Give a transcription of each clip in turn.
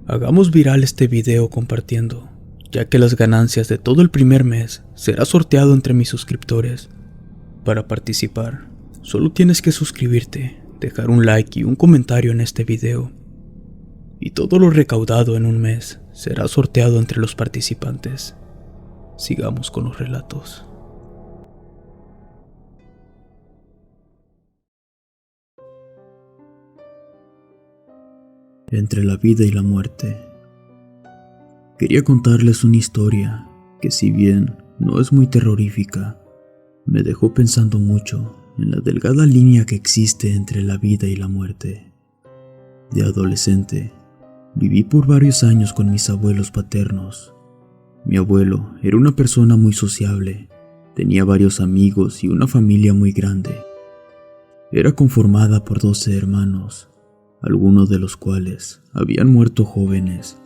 Hagamos viral este video compartiendo, ya que las ganancias de todo el primer mes será sorteado entre mis suscriptores. Para participar, solo tienes que suscribirte, dejar un like y un comentario en este video. Y todo lo recaudado en un mes será sorteado entre los participantes. Sigamos con los relatos. Entre la vida y la muerte. Quería contarles una historia que, si bien no es muy terrorífica, me dejó pensando mucho en la delgada línea que existe entre la vida y la muerte. De adolescente, viví por varios años con mis abuelos paternos. Mi abuelo era una persona muy sociable, tenía varios amigos y una familia muy grande. Era conformada por 12 hermanos, algunos de los cuales habían muerto jóvenes,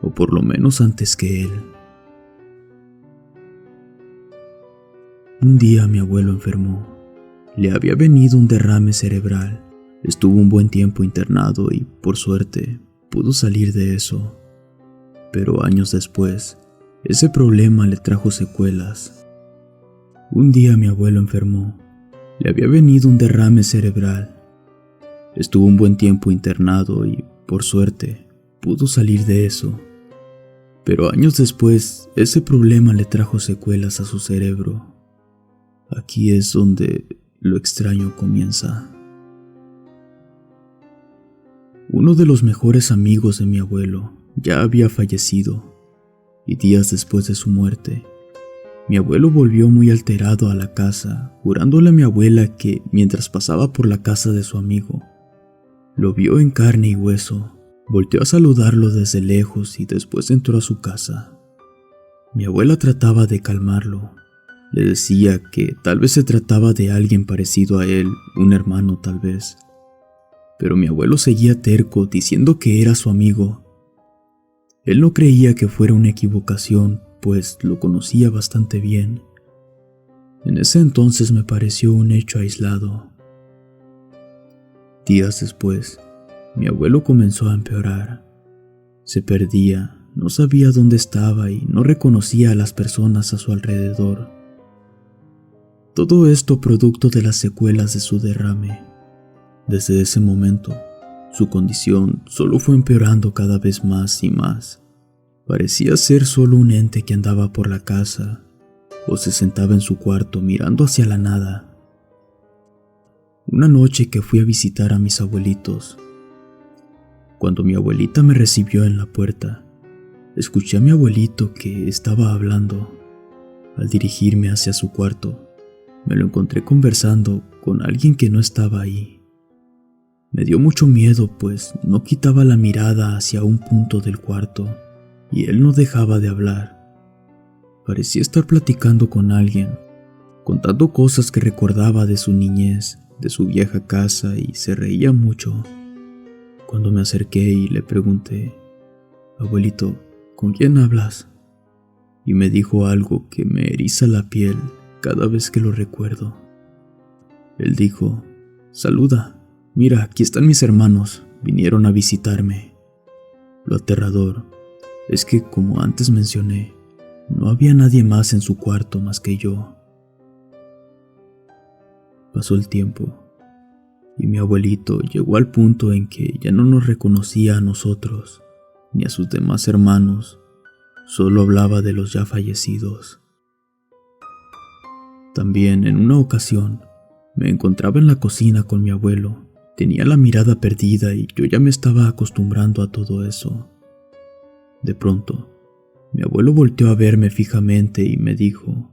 o por lo menos antes que él. Un día mi abuelo enfermó. Le había venido un derrame cerebral. Estuvo un buen tiempo internado y, por suerte, pudo salir de eso. Pero años después, ese problema le trajo secuelas. Un día mi abuelo enfermó. Le había venido un derrame cerebral. Estuvo un buen tiempo internado y, por suerte, pudo salir de eso. Pero años después, ese problema le trajo secuelas a su cerebro. Aquí es donde lo extraño comienza. Uno de los mejores amigos de mi abuelo ya había fallecido, y días después de su muerte, mi abuelo volvió muy alterado a la casa, jurándole a mi abuela que, mientras pasaba por la casa de su amigo, lo vio en carne y hueso. Volteó a saludarlo desde lejos y después entró a su casa. Mi abuela trataba de calmarlo. Le decía que tal vez se trataba de alguien parecido a él, un hermano tal vez. Pero mi abuelo seguía terco, diciendo que era su amigo. Él no creía que fuera una equivocación, pues lo conocía bastante bien. En ese entonces me pareció un hecho aislado. Días después, mi abuelo comenzó a empeorar. Se perdía, no sabía dónde estaba y no reconocía a las personas a su alrededor. Todo esto producto de las secuelas de su derrame. Desde ese momento, su condición solo fue empeorando cada vez más y más. Parecía ser solo un ente que andaba por la casa o se sentaba en su cuarto mirando hacia la nada. Una noche que fui a visitar a mis abuelitos, cuando mi abuelita me recibió en la puerta, escuché a mi abuelito que estaba hablando. Al dirigirme hacia su cuarto, me lo encontré conversando con alguien que no estaba ahí. Me dio mucho miedo, pues no quitaba la mirada hacia un punto del cuarto, y él no dejaba de hablar. Parecía estar platicando con alguien, contando cosas que recordaba de su niñez, de su vieja casa, y se reía mucho. Cuando me acerqué y le pregunté: «Abuelito, ¿con quién hablas?», y me dijo algo que me eriza la piel cada vez que lo recuerdo. Él dijo: «Saluda, mira, aquí están mis hermanos, vinieron a visitarme». Lo aterrador es que, como antes mencioné, no había nadie más en su cuarto más que yo. Pasó el tiempo, y mi abuelito llegó al punto en que ya no nos reconocía a nosotros, ni a sus demás hermanos, solo hablaba de los ya fallecidos. También, en una ocasión, me encontraba en la cocina con mi abuelo. Tenía la mirada perdida y yo ya me estaba acostumbrando a todo eso. De pronto, mi abuelo volteó a verme fijamente y me dijo: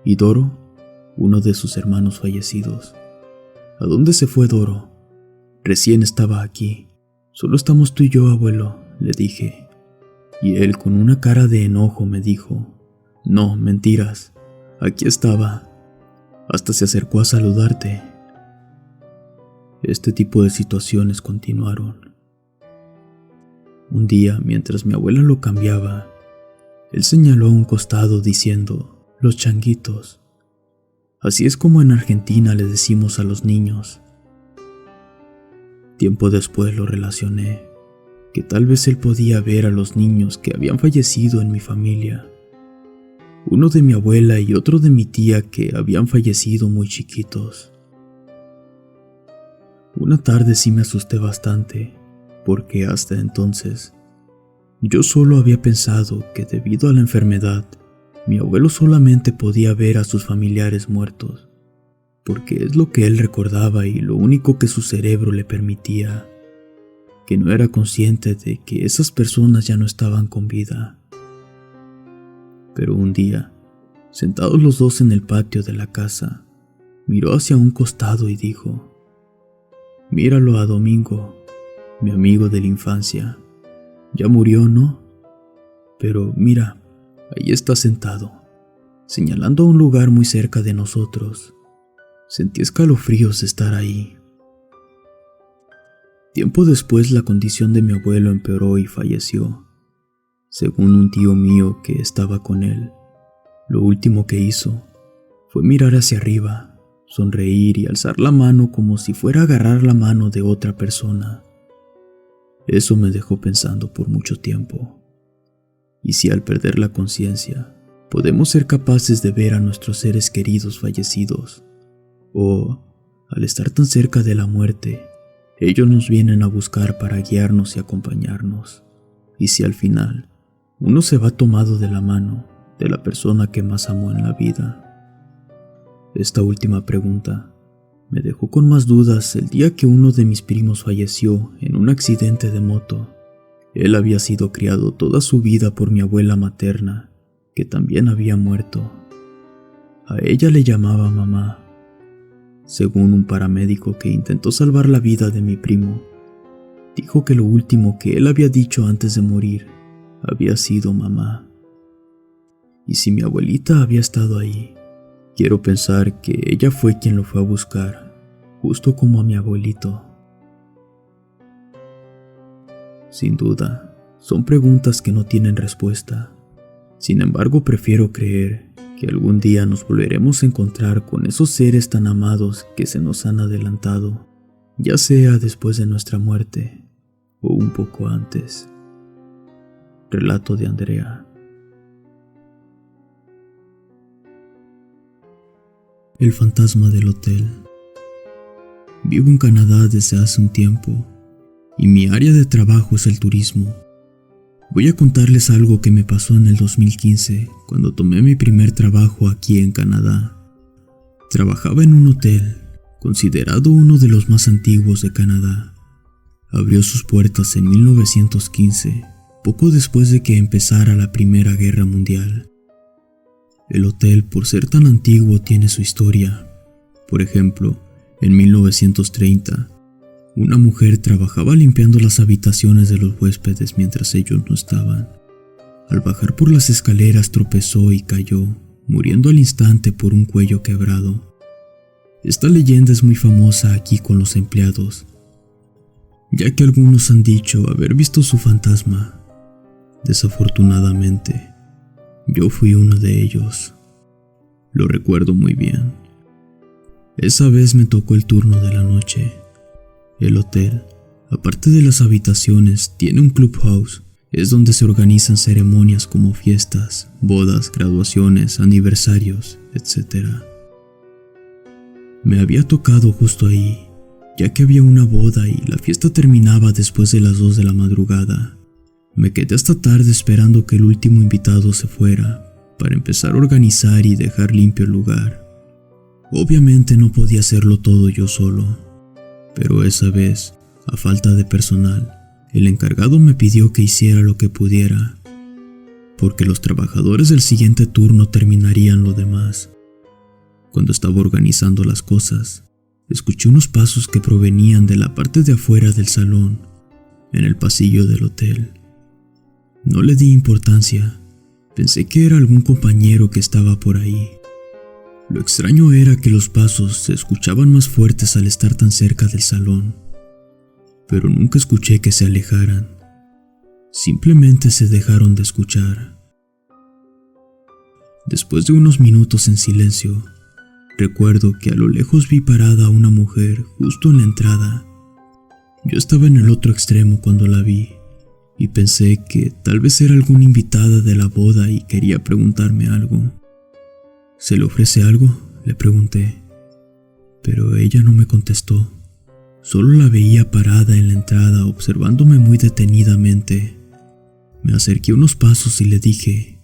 «¿Y Doro?», uno de sus hermanos fallecidos. «¿A dónde se fue Doro? Recién estaba aquí». «Solo estamos tú y yo, abuelo», le dije. Y él, con una cara de enojo, me dijo: «No, mentiras, aquí estaba. Hasta se acercó a saludarte». Este tipo de situaciones continuaron. Un día, mientras mi abuela lo cambiaba, él señaló a un costado diciendo: «Los changuitos». Así es como en Argentina le decimos a los niños. Tiempo después lo relacioné, que tal vez él podía ver a los niños que habían fallecido en mi familia. Uno de mi abuela y otro de mi tía que habían fallecido muy chiquitos. Una tarde sí me asusté bastante, porque hasta entonces yo solo había pensado que debido a la enfermedad, mi abuelo solamente podía ver a sus familiares muertos, porque es lo que él recordaba y lo único que su cerebro le permitía, que no era consciente de que esas personas ya no estaban con vida. Pero un día, sentados los dos en el patio de la casa, miró hacia un costado y dijo: «Míralo a Domingo, mi amigo de la infancia. Ya murió, ¿no? Pero mira, ahí está sentado», señalando a un lugar muy cerca de nosotros. Sentí escalofríos de estar ahí. Tiempo después, la condición de mi abuelo empeoró y falleció. Según un tío mío que estaba con él, lo último que hizo fue mirar hacia arriba, sonreír y alzar la mano como si fuera a agarrar la mano de otra persona. Eso me dejó pensando por mucho tiempo. ¿Y si al perder la conciencia podemos ser capaces de ver a nuestros seres queridos fallecidos? O, al estar tan cerca de la muerte, ellos nos vienen a buscar para guiarnos y acompañarnos. ¿Y si al final uno se va tomado de la mano de la persona que más amó en la vida? Esta última pregunta me dejó con más dudas el día que uno de mis primos falleció en un accidente de moto. Él había sido criado toda su vida por mi abuela materna, que también había muerto. A ella le llamaba mamá. Según un paramédico que intentó salvar la vida de mi primo, dijo que lo último que él había dicho antes de morir había sido mamá. Y si mi abuelita había estado ahí, quiero pensar que ella fue quien lo fue a buscar, justo como a mi abuelito. Sin duda, son preguntas que no tienen respuesta. Sin embargo, prefiero creer que algún día nos volveremos a encontrar con esos seres tan amados que se nos han adelantado, ya sea después de nuestra muerte o un poco antes. Relato de Andrea. El fantasma del hotel. Vivo en Canadá desde hace un tiempo y mi área de trabajo es el turismo. Voy a contarles algo que me pasó en el 2015 cuando tomé mi primer trabajo aquí en Canadá. Trabajaba en un hotel, considerado uno de los más antiguos de Canadá. Abrió sus puertas en 1915, poco después de que empezara la Primera Guerra Mundial. El hotel, por ser tan antiguo, tiene su historia. Por ejemplo, en 1930, una mujer trabajaba limpiando las habitaciones de los huéspedes mientras ellos no estaban. Al bajar por las escaleras tropezó y cayó, muriendo al instante por un cuello quebrado. Esta leyenda es muy famosa aquí con los empleados, ya que algunos han dicho haber visto su fantasma. Desafortunadamente, yo fui uno de ellos. Lo recuerdo muy bien. Esa vez me tocó el turno de la noche. El hotel, aparte de las habitaciones, tiene un clubhouse. Es donde se organizan ceremonias como fiestas, bodas, graduaciones, aniversarios, etc. Me había tocado justo ahí, ya que había una boda y la fiesta terminaba después de las 2 de la madrugada. Me quedé hasta tarde esperando que el último invitado se fuera, para empezar a organizar y dejar limpio el lugar. Obviamente no podía hacerlo todo yo solo, pero esa vez, a falta de personal, el encargado me pidió que hiciera lo que pudiera, porque los trabajadores del siguiente turno terminarían lo demás. Cuando estaba organizando las cosas, escuché unos pasos que provenían de la parte de afuera del salón, en el pasillo del hotel. No le di importancia, pensé que era algún compañero que estaba por ahí. Lo extraño era que los pasos se escuchaban más fuertes al estar tan cerca del salón, pero nunca escuché que se alejaran. Simplemente se dejaron de escuchar. Después de unos minutos en silencio, recuerdo que a lo lejos vi parada a una mujer justo en la entrada. Yo estaba en el otro extremo cuando la vi, y pensé que tal vez era alguna invitada de la boda y quería preguntarme algo. ¿Se le ofrece algo?, le pregunté, pero ella no me contestó. Solo la veía parada en la entrada observándome muy detenidamente. Me acerqué unos pasos y le dije: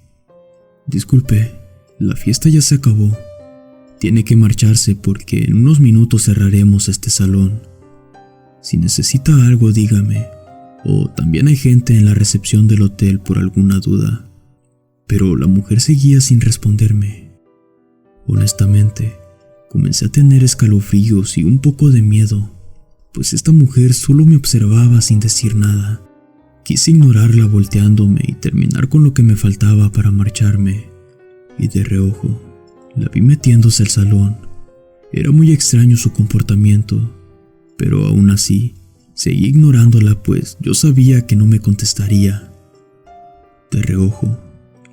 «Disculpe, la fiesta ya se acabó. Tiene que marcharse porque en unos minutos cerraremos este salón. Si necesita algo, dígame, o también hay gente en la recepción del hotel por alguna duda». Pero la mujer seguía sin responderme. Honestamente, comencé a tener escalofríos y un poco de miedo, pues esta mujer solo me observaba sin decir nada. Quise ignorarla volteándome y terminar con lo que me faltaba para marcharme, y de reojo la vi metiéndose al salón. Era muy extraño su comportamiento, pero aún así seguí ignorándola, pues yo sabía que no me contestaría. De reojo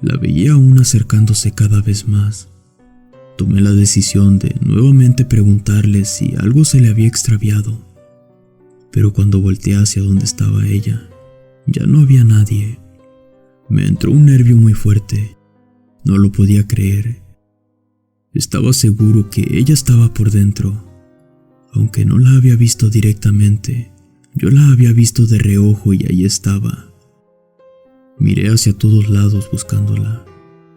la veía aún acercándose cada vez más. Tomé la decisión de nuevamente preguntarle si algo se le había extraviado, pero cuando volteé hacia donde estaba ella, ya no había nadie. Me entró un nervio muy fuerte. No lo podía creer. Estaba seguro que ella estaba por dentro. Aunque no la había visto directamente, yo la había visto de reojo y ahí estaba. Miré hacia todos lados buscándola,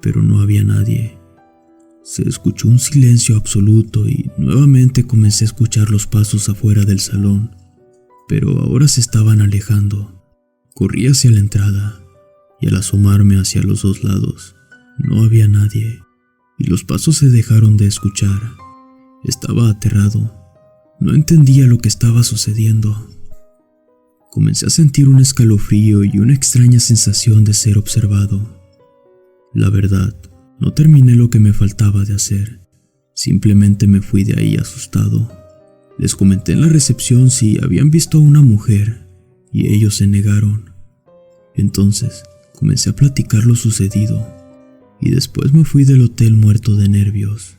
pero no había nadie. Se escuchó un silencio absoluto y nuevamente comencé a escuchar los pasos afuera del salón, pero ahora se estaban alejando. Corrí hacia la entrada y al asomarme hacia los dos lados, no había nadie y los pasos se dejaron de escuchar. Estaba aterrado. No entendía lo que estaba sucediendo. Comencé a sentir un escalofrío y una extraña sensación de ser observado. La verdad, no terminé lo que me faltaba de hacer. Simplemente me fui de ahí asustado. Les comenté en la recepción si habían visto a una mujer y ellos se negaron. Entonces comencé a platicar lo sucedido y después me fui del hotel muerto de nervios.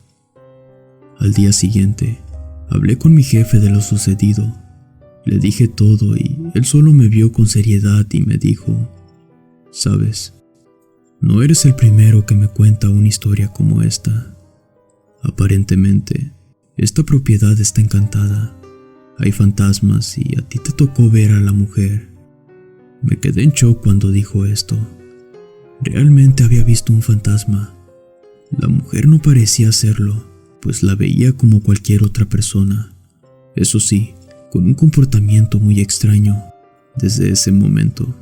Al día siguiente, hablé con mi jefe de lo sucedido. Le dije todo y él solo me vio con seriedad y me dijo: «Sabes, no eres el primero que me cuenta una historia como esta. Aparentemente, esta propiedad está encantada. Hay fantasmas y a ti te tocó ver a la mujer». Me quedé en shock cuando dijo esto. Realmente había visto un fantasma. La mujer no parecía serlo, pues la veía como cualquier otra persona. Eso sí, con un comportamiento muy extraño. Desde ese momento,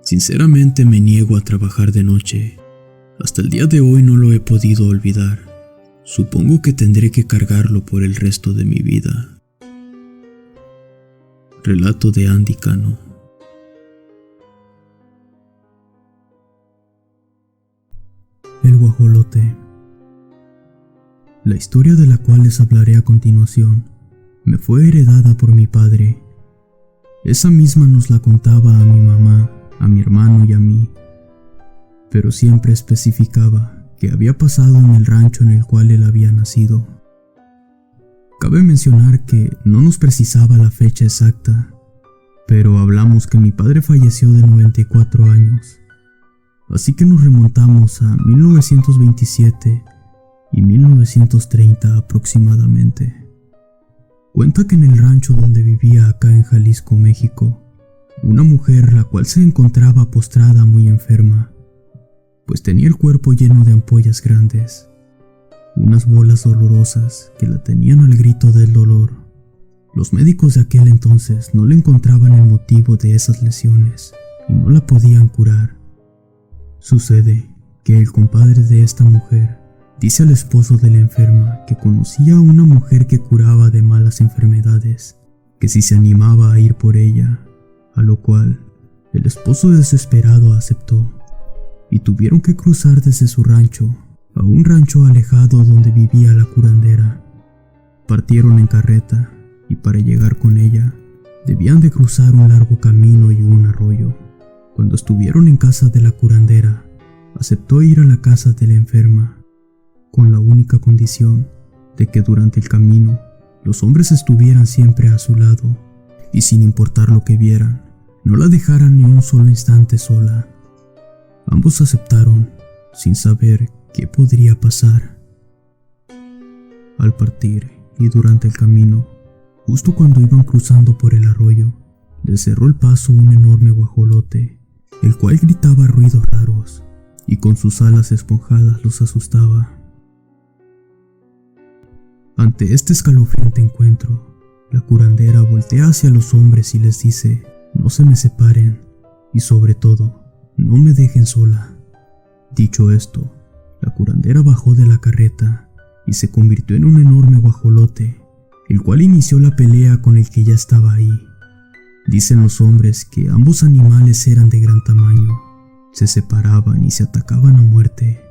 sinceramente me niego a trabajar de noche. Hasta el día de hoy no lo he podido olvidar. Supongo que tendré que cargarlo por el resto de mi vida. Relato de Andy Cano. El guajolote. La historia de la cual les hablaré a continuación me fue heredada por mi padre. Esa misma nos la contaba a mi mamá, a mi hermano y a mí, pero siempre especificaba que había pasado en el rancho en el cual él había nacido. Cabe mencionar que no nos precisaba la fecha exacta, pero hablamos que mi padre falleció de 94 años. Así que nos remontamos a 1927 y 1930 aproximadamente. Cuenta que en el rancho donde vivía acá en Jalisco, México, una mujer la cual se encontraba postrada muy enferma, pues tenía el cuerpo lleno de ampollas grandes, unas bolas dolorosas que la tenían al grito del dolor. Los médicos de aquel entonces no le encontraban el motivo de esas lesiones y no la podían curar. Sucede que el compadre de esta mujer dice al esposo de la enferma que conocía a una mujer que curaba de malas enfermedades, que si se animaba a ir por ella, a lo cual el esposo desesperado aceptó, y tuvieron que cruzar desde su rancho a un rancho alejado donde vivía la curandera. Partieron en carreta y para llegar con ella debían de cruzar un largo camino y un arroyo. Cuando estuvieron en casa de la curandera, aceptó ir a la casa de la enferma, con la única condición de que durante el camino los hombres estuvieran siempre a su lado y sin importar lo que vieran, no la dejaran ni un solo instante sola. Ambos aceptaron, sin saber qué podría pasar. Al partir y durante el camino, justo cuando iban cruzando por el arroyo, les cerró el paso un enorme guajolote, el cual gritaba ruidos raros y con sus alas esponjadas los asustaba. Ante este escalofriante encuentro, la curandera voltea hacia los hombres y les dice: no se me separen y sobre todo, no me dejen sola. Dicho esto, la curandera bajó de la carreta y se convirtió en un enorme guajolote, el cual inició la pelea con el que ya estaba ahí. Dicen los hombres que ambos animales eran de gran tamaño, se separaban y se atacaban a muerte.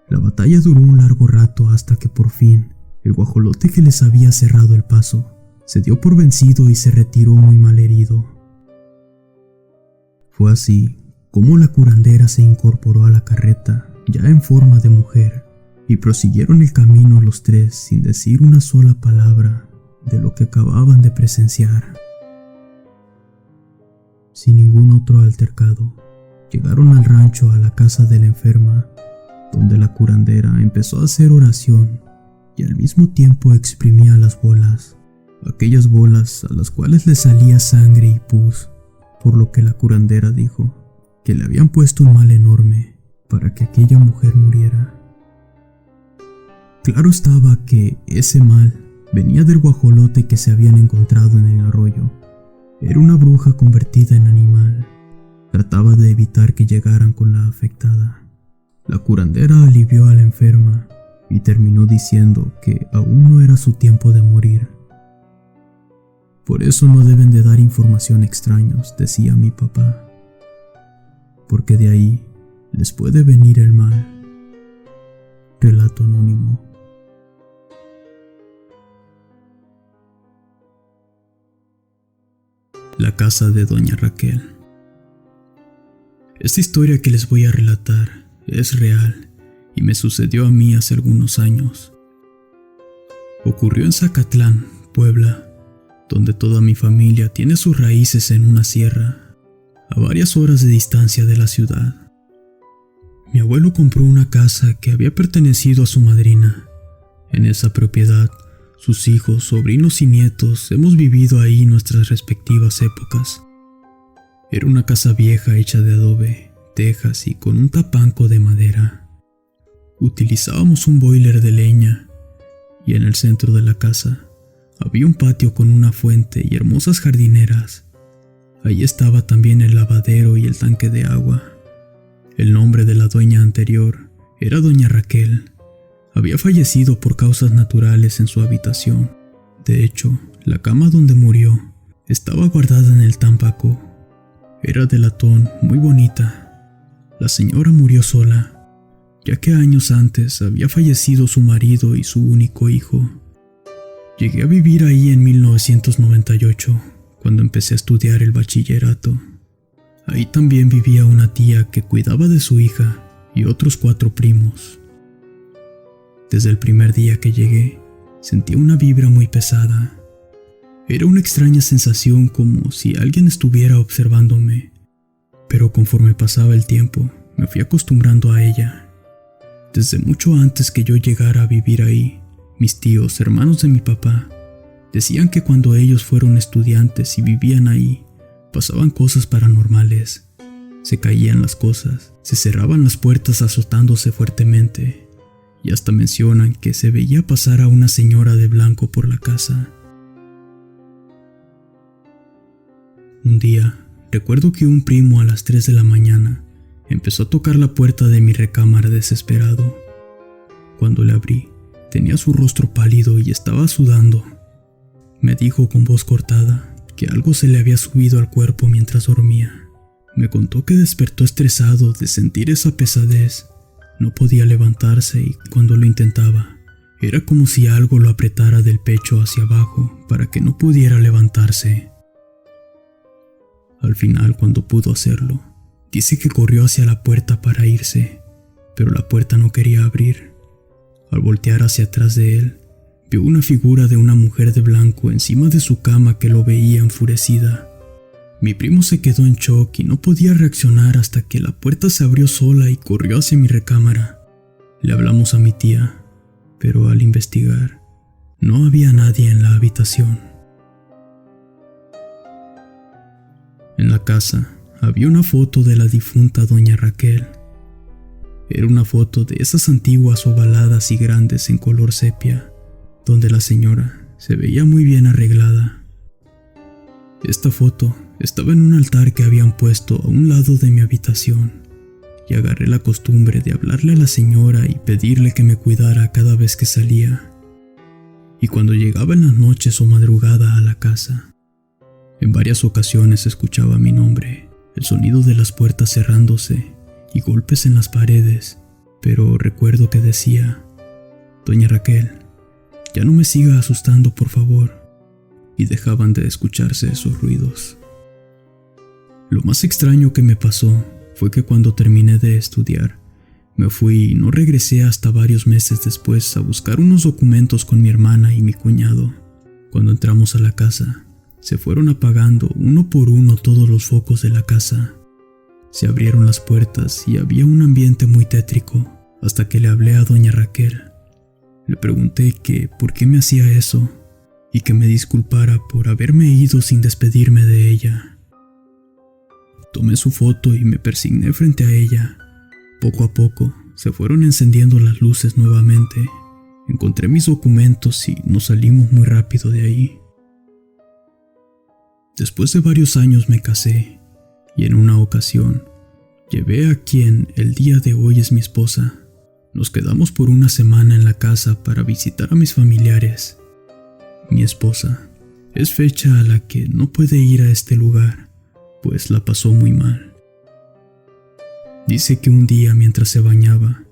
La batalla duró un largo rato hasta que por fin, el guajolote que les había cerrado el paso, se dio por vencido y se retiró muy mal herido. Fue así como la curandera se incorporó a la carreta, ya en forma de mujer, y prosiguieron el camino los tres sin decir una sola palabra de lo que acababan de presenciar. Sin ningún otro altercado, llegaron al rancho, a la casa de la enferma, donde la curandera empezó a hacer oración y al mismo tiempo exprimía las bolas, aquellas bolas a las cuales le salía sangre y pus, por lo que la curandera dijo que le habían puesto un mal enorme para que aquella mujer muriera. Claro estaba que ese mal venía del guajolote que se habían encontrado en el arroyo. Era una bruja convertida en animal. Trataba de evitar que llegaran con la afectada. La curandera alivió a la enferma y terminó diciendo que aún no era su tiempo de morir. Por eso no deben de dar información a extraños, decía mi papá, porque de ahí les puede venir el mal. Relato anónimo. La casa de Doña Raquel. Esta historia que les voy a relatar es real y me sucedió a mí hace algunos años. Ocurrió en Zacatlán, Puebla, donde toda mi familia tiene sus raíces en una sierra, a varias horas de distancia de la ciudad. Mi abuelo compró una casa que había pertenecido a su madrina. En esa propiedad, sus hijos, sobrinos y nietos hemos vivido ahí nuestras respectivas épocas. Era una casa vieja hecha de adobe, tejas y con un tapanco de madera. Utilizábamos un boiler de leña y en el centro de la casa había un patio con una fuente y hermosas jardineras. Allí estaba también el lavadero y el tanque de agua. El nombre de la dueña anterior era Doña Raquel. Había fallecido por causas naturales en su habitación. De hecho, la cama donde murió estaba guardada en el tampaco. Era de latón, muy bonita. La señora murió sola, ya que años antes había fallecido su marido y su único hijo. Llegué a vivir ahí en 1998, cuando empecé a estudiar el bachillerato. Ahí también vivía una tía que cuidaba de su hija y otros 4 primos. Desde el primer día que llegué, sentí una vibra muy pesada. Era una extraña sensación como si alguien estuviera observándome, pero conforme pasaba el tiempo, me fui acostumbrando a ella. Desde mucho antes que yo llegara a vivir ahí, mis tíos, hermanos de mi papá, decían que cuando ellos fueron estudiantes y vivían ahí, pasaban cosas paranormales. Se caían las cosas, se cerraban las puertas azotándose fuertemente, y hasta mencionan que se veía pasar a una señora de blanco por la casa. Un día, recuerdo que un primo a las 3 de la mañana empezó a tocar la puerta de mi recámara desesperado. Cuando le abrí, tenía su rostro pálido y estaba sudando. Me dijo con voz cortada que algo se le había subido al cuerpo mientras dormía. Me contó que despertó estresado de sentir esa pesadez. No podía levantarse y cuando lo intentaba, era como si algo lo apretara del pecho hacia abajo para que no pudiera levantarse. Al final, cuando pudo hacerlo, dice que corrió hacia la puerta para irse, pero la puerta no quería abrir. Al voltear hacia atrás de él, vio una figura de una mujer de blanco encima de su cama que lo veía enfurecida. Mi primo se quedó en shock y no podía reaccionar hasta que la puerta se abrió sola y corrió hacia mi recámara. Le hablamos a mi tía, pero al investigar, no había nadie en la habitación. En la casa había una foto de la difunta doña Raquel. Era una foto de esas antiguas ovaladas y grandes en color sepia, donde la señora se veía muy bien arreglada. Esta foto estaba en un altar que habían puesto a un lado de mi habitación, y agarré la costumbre de hablarle a la señora y pedirle que me cuidara cada vez que salía, y cuando llegaba en las noches o madrugada a la casa. En varias ocasiones escuchaba mi nombre, el sonido de las puertas cerrándose y golpes en las paredes, pero recuerdo que decía: «Doña Raquel, ya no me siga asustando, por favor», y dejaban de escucharse esos ruidos. Lo más extraño que me pasó fue que cuando terminé de estudiar, me fui y no regresé hasta varios meses después a buscar unos documentos con mi hermana y mi cuñado. Cuando entramos a la casa, se fueron apagando uno por uno todos los focos de la casa. Se abrieron las puertas y había un ambiente muy tétrico, hasta que le hablé a doña Raquel. Le pregunté que por qué me hacía eso y que me disculpara por haberme ido sin despedirme de ella. Tomé su foto y me persigné frente a ella. Poco a poco se fueron encendiendo las luces nuevamente. Encontré mis documentos y nos salimos muy rápido de ahí. Después de varios años me casé y en una ocasión llevé a quien el día de hoy es mi esposa. Nos quedamos por una semana en la casa para visitar a mis familiares. Mi esposa es fecha a la que no puede ir a este lugar, pues la pasó muy mal. Dice que un día mientras se bañaba,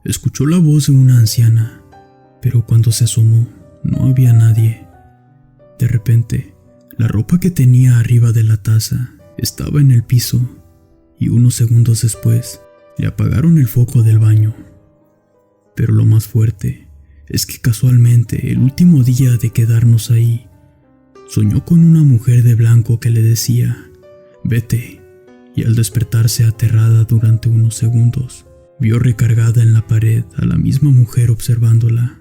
escuchó la voz de una anciana, pero cuando se asomó no había nadie. De repente, la ropa que tenía arriba de la taza estaba en el piso y unos segundos después le apagaron el foco del baño. Pero lo más fuerte es que casualmente el último día de quedarnos ahí, soñó con una mujer de blanco que le decía: «Vete», y al despertarse aterrada durante unos segundos, vio recargada en la pared a la misma mujer observándola,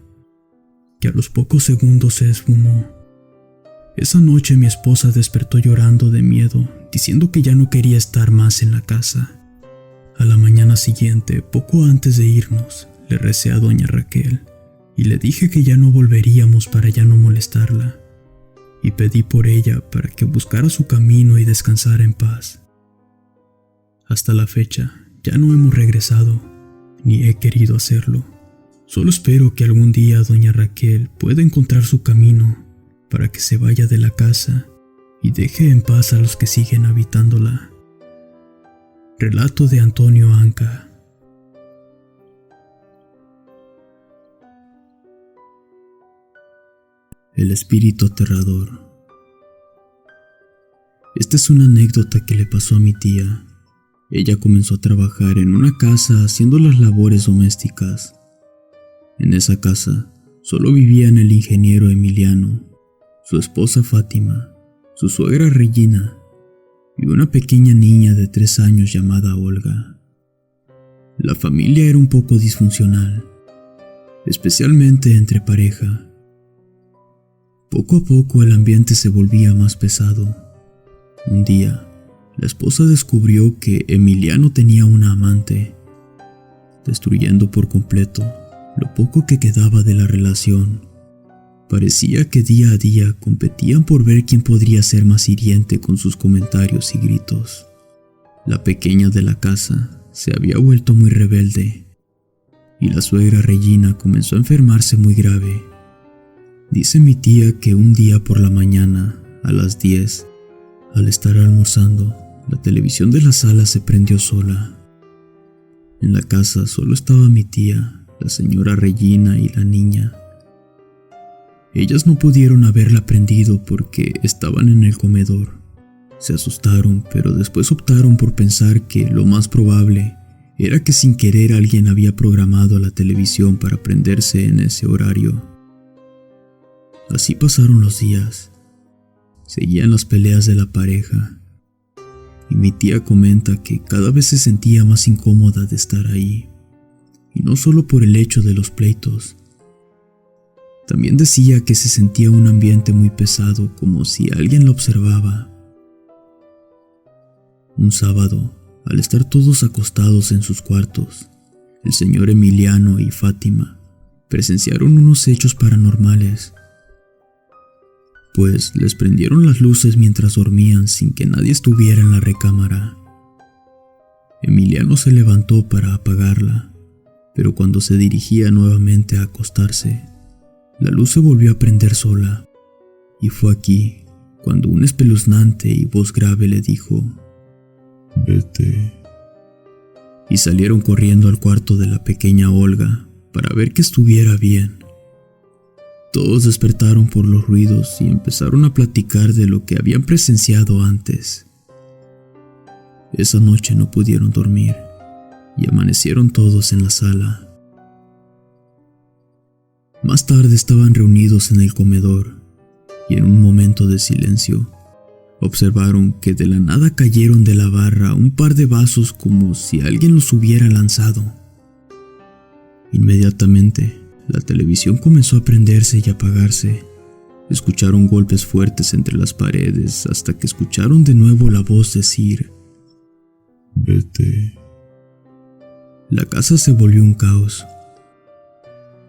que a los pocos segundos se esfumó. Esa noche mi esposa despertó llorando de miedo, diciendo que ya no quería estar más en la casa. A la mañana siguiente, poco antes de irnos, le recé a doña Raquel y le dije que ya no volveríamos para ya no molestarla, y pedí por ella para que buscara su camino y descansara en paz. Hasta la fecha ya no hemos regresado, ni he querido hacerlo. Solo espero que algún día doña Raquel pueda encontrar su camino para que se vaya de la casa y deje en paz a los que siguen habitándola. Relato de Antonio Anca. El espíritu aterrador. Esta es una anécdota que le pasó a mi tía. Ella comenzó a trabajar en una casa haciendo las labores domésticas. En esa casa solo vivían el ingeniero Emiliano, su esposa Fátima, su suegra Regina y una pequeña niña de 3 años llamada Olga. La familia era un poco disfuncional, especialmente entre pareja. Poco a poco el ambiente se volvía más pesado. Un día, la esposa descubrió que Emiliano tenía una amante, destruyendo por completo lo poco que quedaba de la relación. Parecía que día a día competían por ver quién podría ser más hiriente con sus comentarios y gritos. La pequeña de la casa se había vuelto muy rebelde, y la suegra Regina comenzó a enfermarse muy grave. Dice mi tía que un día por la mañana, a las 10, al estar almorzando, la televisión de la sala se prendió sola. En la casa solo estaba mi tía, la señora Regina y la niña. Ellas no pudieron haberla prendido porque estaban en el comedor. Se asustaron, pero después optaron por pensar que lo más probable era que sin querer alguien había programado la televisión para prenderse en ese horario. Así pasaron los días. Seguían las peleas de la pareja, y mi tía comenta que cada vez se sentía más incómoda de estar ahí, y no solo por el hecho de los pleitos. También decía que se sentía un ambiente muy pesado, como si alguien la observaba. Un sábado, al estar todos acostados en sus cuartos, el señor Emiliano y Fátima presenciaron unos hechos paranormales, pues les prendieron las luces mientras dormían sin que nadie estuviera en la recámara. Emiliano se levantó para apagarla, pero cuando se dirigía nuevamente a acostarse, la luz se volvió a prender sola, y fue aquí cuando un espeluznante y voz grave le dijo: «Vete». Y salieron corriendo al cuarto de la pequeña Olga para ver que estuviera bien. Todos despertaron por los ruidos y empezaron a platicar de lo que habían presenciado antes. Esa noche no pudieron dormir y amanecieron todos en la sala. Más tarde estaban reunidos en el comedor y en un momento de silencio observaron que de la nada cayeron de la barra un par de vasos como si alguien los hubiera lanzado. Inmediatamente, la televisión comenzó a prenderse y apagarse. Escucharon golpes fuertes entre las paredes hasta que escucharon de nuevo la voz decir: «Vete». La casa se volvió un caos.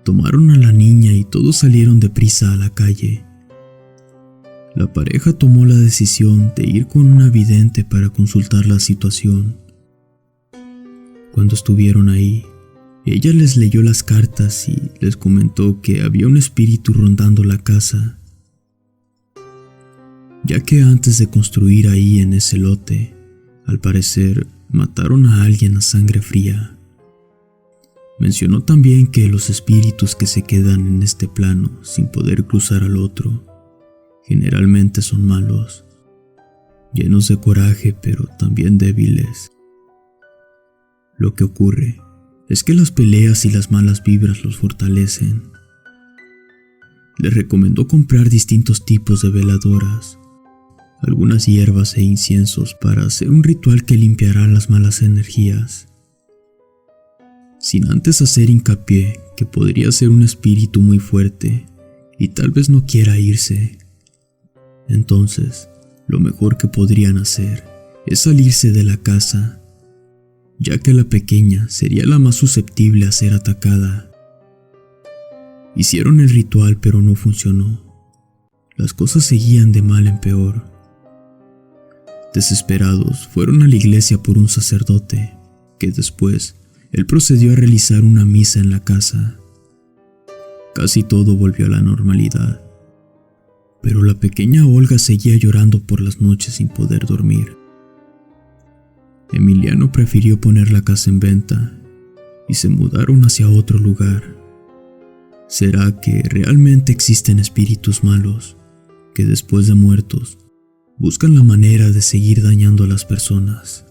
Tomaron a la niña y todos salieron deprisa a la calle. La pareja tomó la decisión de ir con una vidente para consultar la situación. Cuando estuvieron ahí, ella les leyó las cartas y les comentó que había un espíritu rondando la casa, ya que antes de construir ahí en ese lote, al parecer mataron a alguien a sangre fría. Mencionó también que los espíritus que se quedan en este plano sin poder cruzar al otro generalmente son malos, llenos de coraje pero también débiles. Lo que ocurre es que las peleas y las malas vibras los fortalecen. Les recomendó comprar distintos tipos de veladoras, algunas hierbas e inciensos para hacer un ritual que limpiará las malas energías, sin antes hacer hincapié que podría ser un espíritu muy fuerte y tal vez no quiera irse. Entonces, lo mejor que podrían hacer es salirse de la casa, ya que la pequeña sería la más susceptible a ser atacada. Hicieron el ritual pero no funcionó. Las cosas seguían de mal en peor. Desesperados, fueron a la iglesia por un sacerdote, que después él procedió a realizar una misa en la casa. Casi todo volvió a la normalidad, pero la pequeña Olga seguía llorando por las noches sin poder dormir. Emiliano prefirió poner la casa en venta y se mudaron hacia otro lugar. ¿Será que realmente existen espíritus malos que después de muertos buscan la manera de seguir dañando a las personas?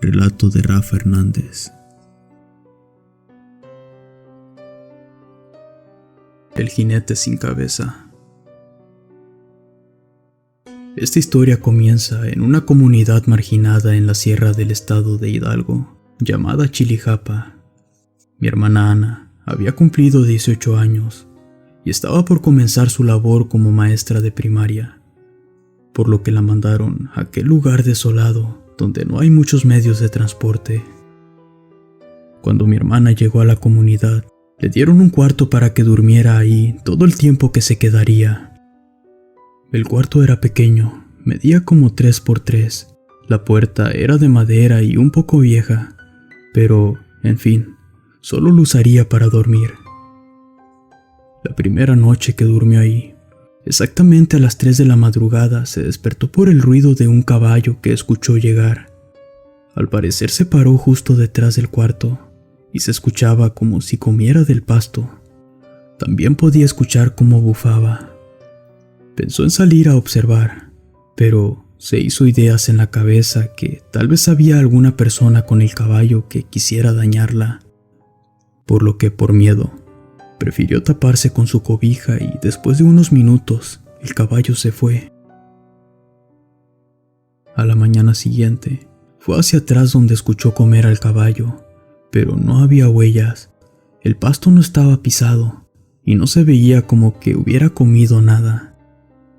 Relato de Rafa Hernández. El jinete sin cabeza. Esta historia comienza en una comunidad marginada en la sierra del estado de Hidalgo, llamada Chilijapa. Mi hermana Ana había cumplido 18 años y estaba por comenzar su labor como maestra de primaria, por lo que la mandaron a aquel lugar desolado donde no hay muchos medios de transporte. Cuando mi hermana llegó a la comunidad, le dieron un cuarto para que durmiera ahí todo el tiempo que se quedaría. El cuarto era pequeño, medía como 3 por 3. La puerta era de madera y un poco vieja, pero, en fin, solo lo usaría para dormir. La primera noche que durmió ahí, exactamente a las 3 de la madrugada, se despertó por el ruido de un caballo que escuchó llegar. Al parecer se paró justo detrás del cuarto y se escuchaba como si comiera del pasto. También podía escuchar cómo bufaba. Pensó en salir a observar, pero se hizo ideas en la cabeza que tal vez había alguna persona con el caballo que quisiera dañarla, por lo que por miedo prefirió taparse con su cobija y después de unos minutos el caballo se fue. A la mañana siguiente, fue hacia atrás donde escuchó comer al caballo, pero no había huellas. El pasto no estaba pisado y no se veía como que hubiera comido nada.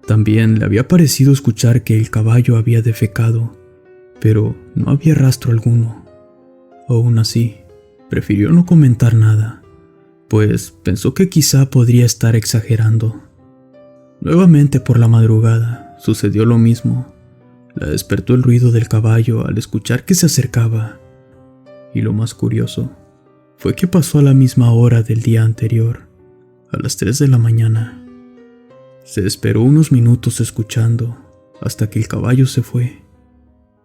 También le había parecido escuchar que el caballo había defecado, pero no había rastro alguno. Aún así, prefirió no comentar nada, pues pensó que quizá podría estar exagerando. Nuevamente por la madrugada, sucedió lo mismo. La despertó el ruido del caballo al escuchar que se acercaba. Y lo más curioso fue que pasó a la misma hora del día anterior, a las 3 de la mañana. Se esperó unos minutos escuchando, hasta que el caballo se fue.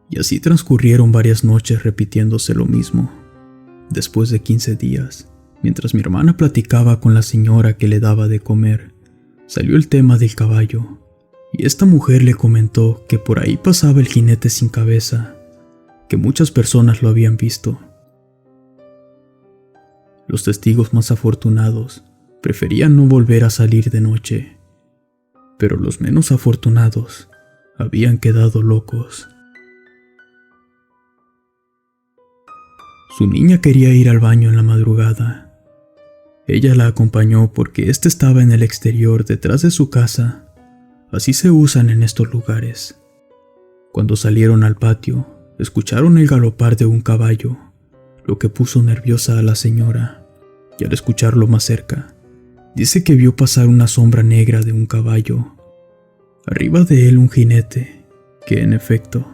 Y así transcurrieron varias noches repitiéndose lo mismo. Después de 15 días, mientras mi hermana platicaba con la señora que le daba de comer, salió el tema del caballo, y esta mujer le comentó que por ahí pasaba el jinete sin cabeza, que muchas personas lo habían visto. Los testigos más afortunados preferían no volver a salir de noche, pero los menos afortunados habían quedado locos. Su niña quería ir al baño en la madrugada. Ella la acompañó porque éste estaba en el exterior detrás de su casa. Así se usan en estos lugares. Cuando salieron al patio, escucharon el galopar de un caballo, lo que puso nerviosa a la señora, y al escucharlo más cerca, dice que vio pasar una sombra negra de un caballo. Arriba de él un jinete, que en efecto,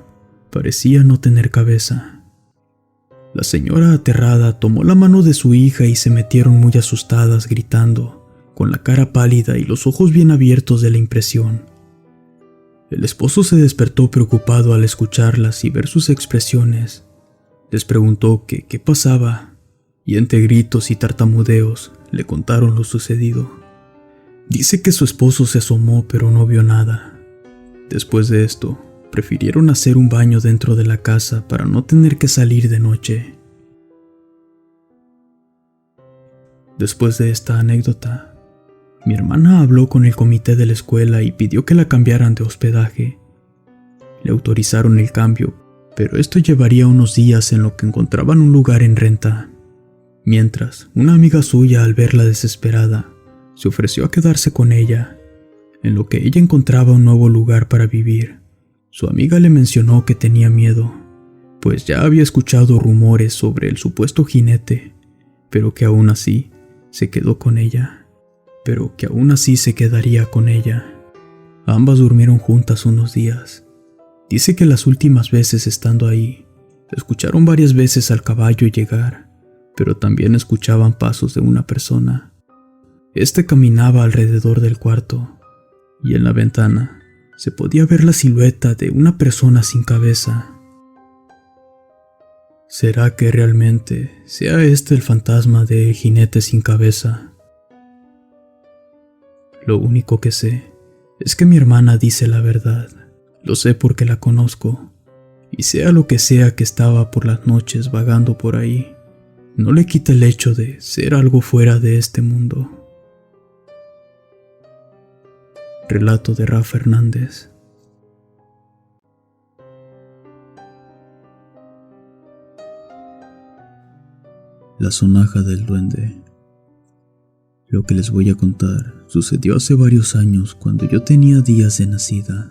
parecía no tener cabeza. La señora aterrada tomó la mano de su hija y se metieron muy asustadas gritando, con la cara pálida y los ojos bien abiertos de la impresión. El esposo se despertó preocupado al escucharlas y ver sus expresiones. Les preguntó que qué pasaba, y entre gritos y tartamudeos le contaron lo sucedido. Dice que su esposo se asomó pero no vio nada. Después de esto, prefirieron hacer un baño dentro de la casa para no tener que salir de noche. Después de esta anécdota, mi hermana habló con el comité de la escuela y pidió que la cambiaran de hospedaje. Le autorizaron el cambio, pero esto llevaría unos días en lo que encontraban un lugar en renta. Mientras, una amiga suya, al verla desesperada, se ofreció a quedarse con ella, en lo que ella encontraba un nuevo lugar para vivir. Su amiga le mencionó que tenía miedo, pues ya había escuchado rumores sobre el supuesto jinete, pero que aún así se quedó con ella, se quedaría con ella. Ambas durmieron juntas unos días. Dice que las últimas veces estando ahí, escucharon varias veces al caballo llegar, pero también escuchaban pasos de una persona. Este caminaba alrededor del cuarto, y en la ventana se podía ver la silueta de una persona sin cabeza. ¿Será que realmente sea este el fantasma del jinete sin cabeza? Lo único que sé es que mi hermana dice la verdad. Lo sé porque la conozco, y sea lo que sea que estaba por las noches vagando por ahí, no le quita el hecho de ser algo fuera de este mundo. Relato de Rafa Hernández. La sonaja del duende. Lo que les voy a contar sucedió hace varios años cuando yo tenía días de nacida.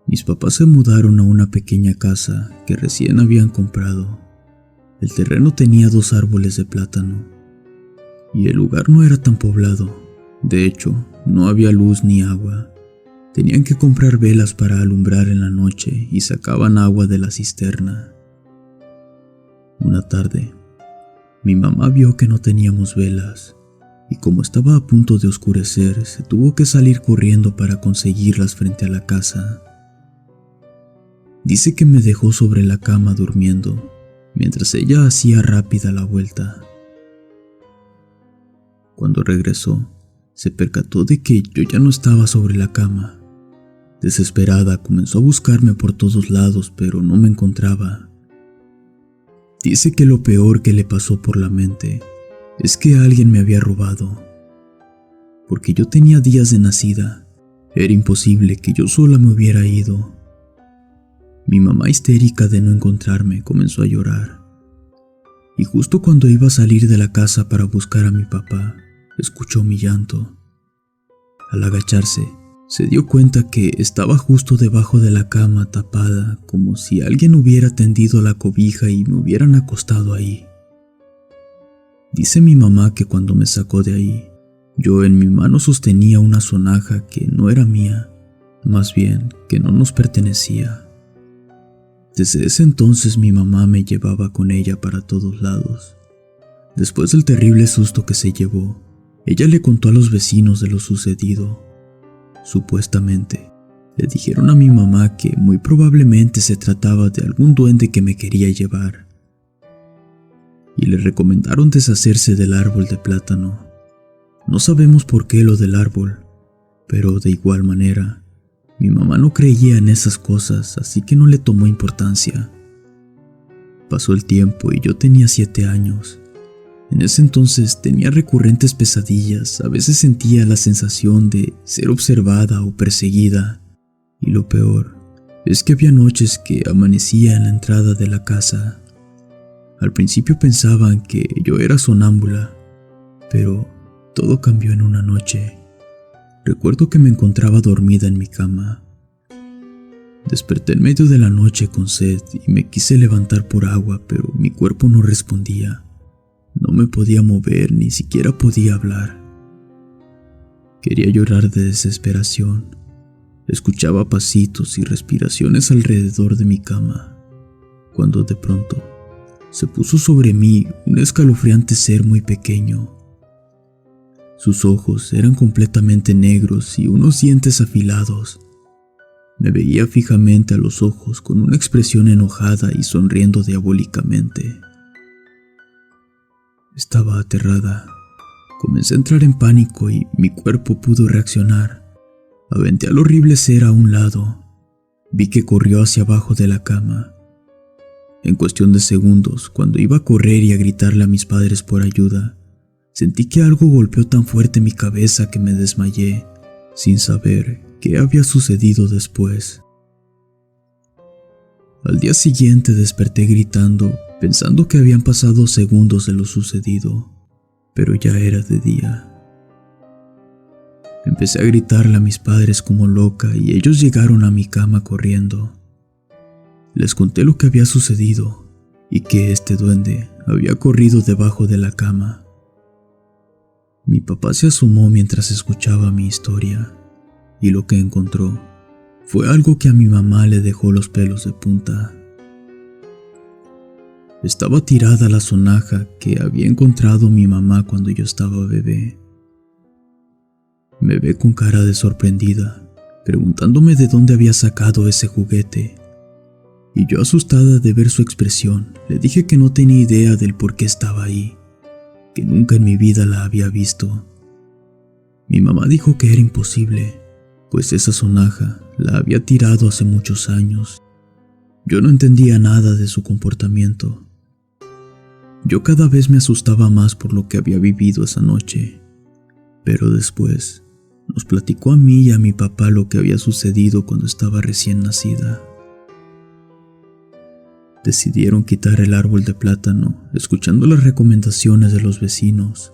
Mis papás se mudaron a una pequeña casa que recién habían comprado. El terreno tenía 2 árboles de plátano y el lugar no era tan poblado. De hecho, no había luz ni agua. Tenían que comprar velas para alumbrar en la noche y sacaban agua de la cisterna. Una tarde, mi mamá vio que no teníamos velas y como estaba a punto de oscurecer, se tuvo que salir corriendo para conseguirlas frente a la casa. Dice que me dejó sobre la cama durmiendo, mientras ella hacía rápida la vuelta. Cuando regresó, se percató de que yo ya no estaba sobre la cama. Desesperada, comenzó a buscarme por todos lados, pero no me encontraba. Dice que lo peor que le pasó por la mente es que alguien me había robado. Porque yo tenía días de nacida, era imposible que yo sola me hubiera ido. Mi mamá, histérica de no encontrarme, comenzó a llorar. Y justo cuando iba a salir de la casa para buscar a mi papá, escuchó mi llanto. Al agacharse, se dio cuenta que estaba justo debajo de la cama, tapada, como si alguien hubiera tendido la cobija y me hubieran acostado ahí. Dice mi mamá que cuando me sacó de ahí, yo en mi mano sostenía una sonaja que no era mía, más bien que no nos pertenecía. Desde ese entonces mi mamá me llevaba con ella para todos lados. Después del terrible susto que se llevó, ella le contó a los vecinos de lo sucedido. Supuestamente, le dijeron a mi mamá que muy probablemente se trataba de algún duende que me quería llevar. Y le recomendaron deshacerse del árbol de plátano. No sabemos por qué lo del árbol, pero de igual manera, mi mamá no creía en esas cosas, así que no le tomó importancia. Pasó el tiempo y yo tenía 7 años. En ese entonces tenía recurrentes pesadillas, a veces sentía la sensación de ser observada o perseguida, y lo peor es que había noches que amanecía en la entrada de la casa. Al principio pensaban que yo era sonámbula, pero todo cambió en una noche. Recuerdo que me encontraba dormida en mi cama. Desperté en medio de la noche con sed y me quise levantar por agua, pero mi cuerpo no respondía. No me podía mover, ni siquiera podía hablar. Quería llorar de desesperación. Escuchaba pasitos y respiraciones alrededor de mi cama, cuando de pronto se puso sobre mí un escalofriante ser muy pequeño. Sus ojos eran completamente negros y unos dientes afilados. Me veía fijamente a los ojos con una expresión enojada y sonriendo diabólicamente. Estaba aterrada. Comencé a entrar en pánico y mi cuerpo pudo reaccionar. Aventé al horrible ser a un lado. Vi que corrió hacia abajo de la cama. En cuestión de segundos, cuando iba a correr y a gritarle a mis padres por ayuda, sentí que algo golpeó tan fuerte mi cabeza que me desmayé, sin saber qué había sucedido después. Al día siguiente desperté gritando, pensando que habían pasado segundos de lo sucedido, pero ya era de día. Empecé a gritarle a mis padres como loca y ellos llegaron a mi cama corriendo. Les conté lo que había sucedido y que este duende había corrido debajo de la cama. Mi papá se asomó mientras escuchaba mi historia y lo que encontró fue algo que a mi mamá le dejó los pelos de punta. Estaba tirada la sonaja que había encontrado mi mamá cuando yo estaba bebé. Me ve con cara de sorprendida, preguntándome de dónde había sacado ese juguete. Y yo, asustada de ver su expresión, le dije que no tenía idea del por qué estaba ahí, que nunca en mi vida la había visto. Mi mamá dijo que era imposible, pues esa sonaja la había tirado hace muchos años. Yo no entendía nada de su comportamiento. Yo cada vez me asustaba más por lo que había vivido esa noche, pero después nos platicó a mí y a mi papá lo que había sucedido cuando estaba recién nacida. Decidieron quitar el árbol de plátano, escuchando las recomendaciones de los vecinos,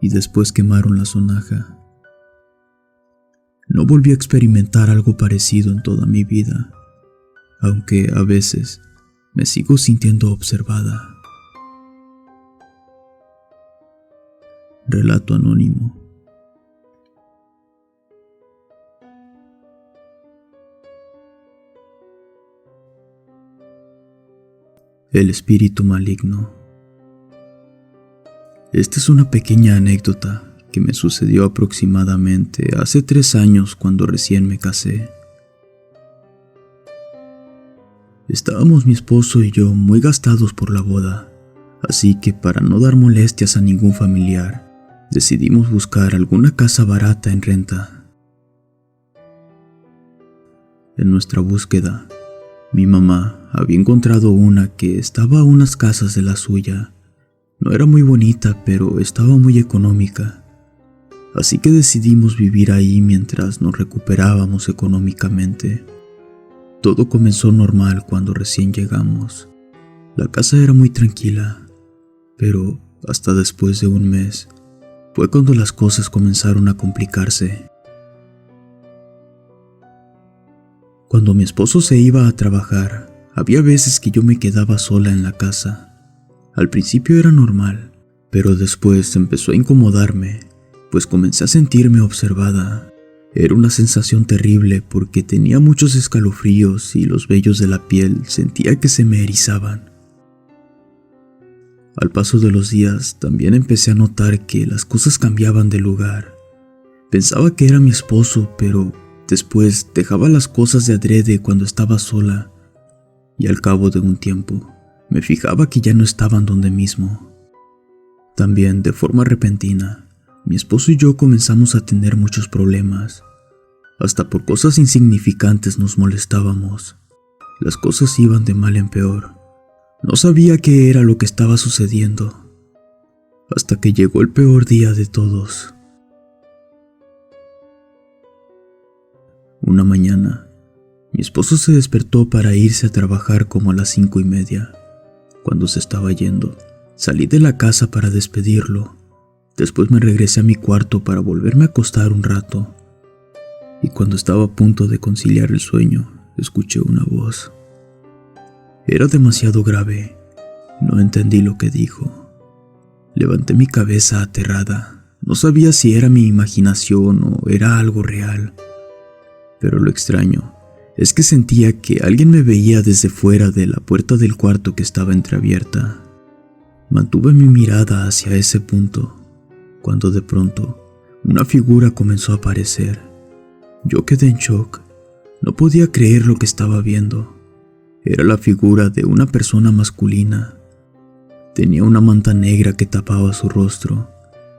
y después quemaron la sonaja. No volví a experimentar algo parecido en toda mi vida, aunque a veces me sigo sintiendo observada. Relato anónimo. El espíritu maligno. Esta es una pequeña anécdota que me sucedió aproximadamente hace 3 años cuando recién me casé. Estábamos mi esposo y yo muy gastados por la boda, así que para no dar molestias a ningún familiar, decidimos buscar alguna casa barata en renta. En nuestra búsqueda, mi mamá había encontrado una que estaba a unas casas de la suya. No era muy bonita, pero estaba muy económica. Así que decidimos vivir ahí mientras nos recuperábamos económicamente. Todo comenzó normal cuando recién llegamos. La casa era muy tranquila, pero hasta después de un mes fue cuando las cosas comenzaron a complicarse. Cuando mi esposo se iba a trabajar, había veces que yo me quedaba sola en la casa. Al principio era normal, pero después empezó a incomodarme, pues comencé a sentirme observada. Era una sensación terrible porque tenía muchos escalofríos y los vellos de la piel sentía que se me erizaban. Al paso de los días también empecé a notar que las cosas cambiaban de lugar. Pensaba que era mi esposo, pero después dejaba las cosas de adrede cuando estaba sola, y al cabo de un tiempo me fijaba que ya no estaban donde mismo. También, de forma repentina, mi esposo y yo comenzamos a tener muchos problemas. Hasta por cosas insignificantes nos molestábamos. Las cosas iban de mal en peor. No sabía qué era lo que estaba sucediendo, hasta que llegó el peor día de todos. Una mañana, mi esposo se despertó para irse a trabajar como a las 5:30. Cuando se estaba yendo, salí de la casa para despedirlo. Después me regresé a mi cuarto para volverme a acostar un rato. Y cuando estaba a punto de conciliar el sueño, escuché una voz. Era demasiado grave. No entendí lo que dijo. Levanté mi cabeza aterrada. No sabía si era mi imaginación o era algo real. Pero lo extraño es que sentía que alguien me veía desde fuera de la puerta del cuarto que estaba entreabierta. Mantuve mi mirada hacia ese punto, cuando de pronto una figura comenzó a aparecer. Yo quedé en shock. No podía creer lo que estaba viendo. Era la figura de una persona masculina. Tenía una manta negra que tapaba su rostro,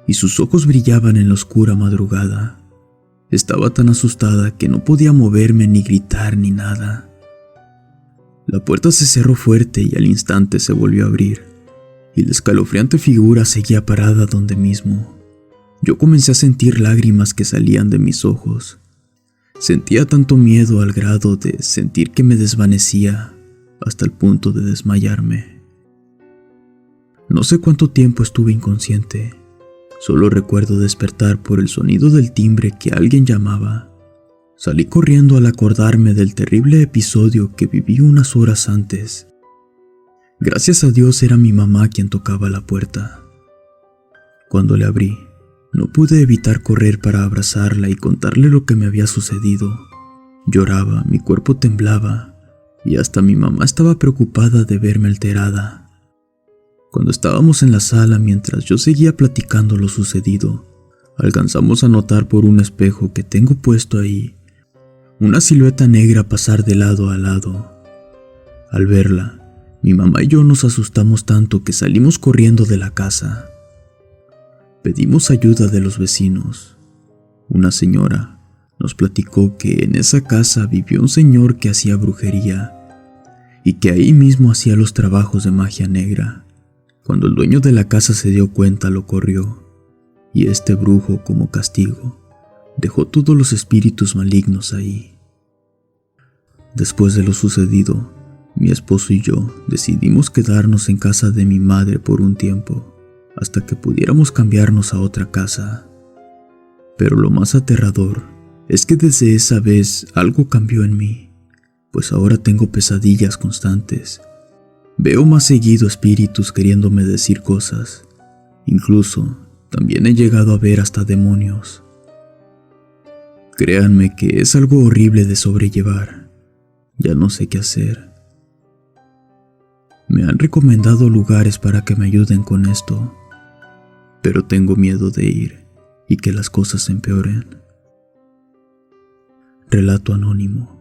y sus ojos brillaban en la oscura madrugada. Estaba tan asustada que no podía moverme ni gritar ni nada. La puerta se cerró fuerte y al instante se volvió a abrir, y la escalofriante figura seguía parada donde mismo. Yo comencé a sentir lágrimas que salían de mis ojos. Sentía tanto miedo al grado de sentir que me desvanecía hasta el punto de desmayarme. No sé cuánto tiempo estuve inconsciente. Solo recuerdo despertar por el sonido del timbre que alguien llamaba. Salí corriendo al acordarme del terrible episodio que viví unas horas antes. Gracias a Dios era mi mamá quien tocaba la puerta. Cuando le abrí, no pude evitar correr para abrazarla y contarle lo que me había sucedido. Lloraba, mi cuerpo temblaba, y hasta mi mamá estaba preocupada de verme alterada. Cuando estábamos en la sala mientras yo seguía platicando lo sucedido, alcanzamos a notar por un espejo que tengo puesto ahí una silueta negra pasar de lado a lado. Al verla, mi mamá y yo nos asustamos tanto que salimos corriendo de la casa. Pedimos ayuda de los vecinos. Una señora nos platicó que en esa casa vivió un señor que hacía brujería y que ahí mismo hacía los trabajos de magia negra. Cuando el dueño de la casa se dio cuenta, lo corrió, y este brujo, como castigo, dejó todos los espíritus malignos ahí. Después de lo sucedido, mi esposo y yo decidimos quedarnos en casa de mi madre por un tiempo, hasta que pudiéramos cambiarnos a otra casa. Pero lo más aterrador es que desde esa vez algo cambió en mí, pues ahora tengo pesadillas constantes. Veo más seguido espíritus queriéndome decir cosas. Incluso, también he llegado a ver hasta demonios. Créanme que es algo horrible de sobrellevar. Ya no sé qué hacer. Me han recomendado lugares para que me ayuden con esto, pero tengo miedo de ir y que las cosas empeoren. Relato anónimo.